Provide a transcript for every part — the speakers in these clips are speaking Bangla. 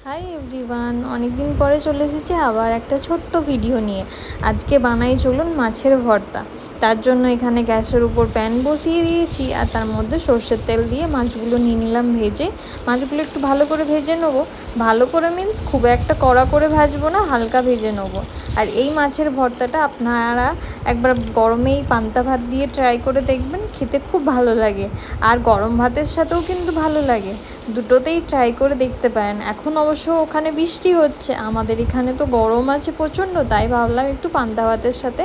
হাই এভরিওয়ান, অনেকদিন পরে চলে এসেছি আবার একটা ছোট্ট ভিডিও নিয়ে। আজকে বানাই চলুন মাছের ভর্তা। তার জন্য এখানে গ্যাসের উপর প্যান বসিয়ে দিয়েছি আর তার মধ্যে সর্ষের তেল দিয়ে মাছগুলো নিয়ে নিলাম ভেজে। মাছগুলো একটু ভালো করে ভেজে নেবো। ভালো করে মিন্স খুব একটা কড়া করে ভাজবো না, হালকা ভেজে নেবো। আর এই মাছের ভর্তাটা আপনারা একবার গরমেই পান্তা ভাত দিয়ে ট্রাই করে দেখবেন, খেতে খুব ভালো লাগে। আর গরম ভাতের সাথেও কিন্তু ভালো লাগে, দুটোতেই ট্রাই করে দেখতে পারেন। এখন অবশ্য ওখানে বৃষ্টি হচ্ছে, আমাদের এখানে তো গরম আছে প্রচণ্ড, তাই ভাবলাম একটু পান্তা ভাতের সাথে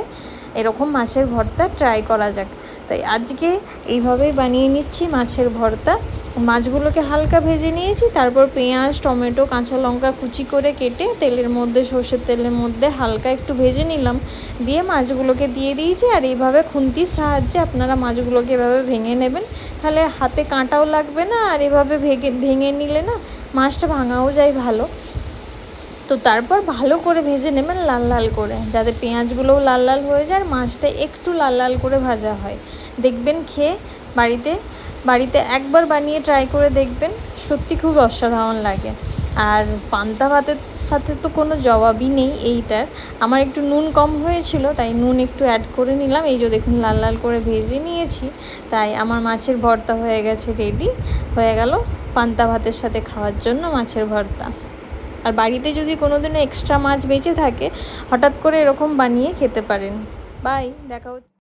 এরকম মাছের ভর্তা ট্রাই করা যাক। তাই আজকে এইভাবেই বানিয়ে নিচ্ছি মাছের ভর্তা। মাছগুলোকে হালকা ভেজে নিয়েছি, তারপর পেঁয়াজ, টমেটো, কাঁচা লঙ্কা কুচি করে কেটে তেলের মধ্যে, সর্ষের তেলের মধ্যে হালকা একটু ভেজে নিলাম। দিয়ে মাছগুলোকে দিয়ে দিয়েছি। আর এইভাবে খুন্তির সাহায্যে আপনারা মাছগুলোকে এভাবে ভেঙে নেবেন, তাহলে হাতে কাঁটাও লাগবে না। আর এভাবে ভেঙে নিলে না মাছটা ভাঙাও যায় ভালো। তো তারপর ভালো করে ভেজে নেবেন লাল লাল করে, যাতে পেঁয়াজগুলোও লাল লাল হয়ে যায় আর মাছটা একটু লাল লাল করে ভাজা হয়। দেখবেন খেয়ে বাড়িতে একবার বানিয়ে ট্রাই করে দেখবেন, সত্যি খুব অসাধারণ লাগে। আর পান্তা ভাতের সাথে তো কোনো জবাবই নেই এইটার। আমার একটু নুন কম হয়েছিল, তাই নুন একটু অ্যাড করে নিলাম। এই যে দেখুন লাল লাল করে ভেজে নিয়েছি, তাই আমার মাছের ভর্তা হয়ে গেছে, রেডি হয়ে গেল পান্তা ভাতের সাথে খাওয়ার জন্য মাছের ভর্তা। আর বাড়িতে যদি কোনো দিনও এক্সট্রা মাছ বেঁচে থাকে, হঠাৎ করে এরকম বানিয়ে খেতে পারেন। বাই, দেখা হচ্ছে।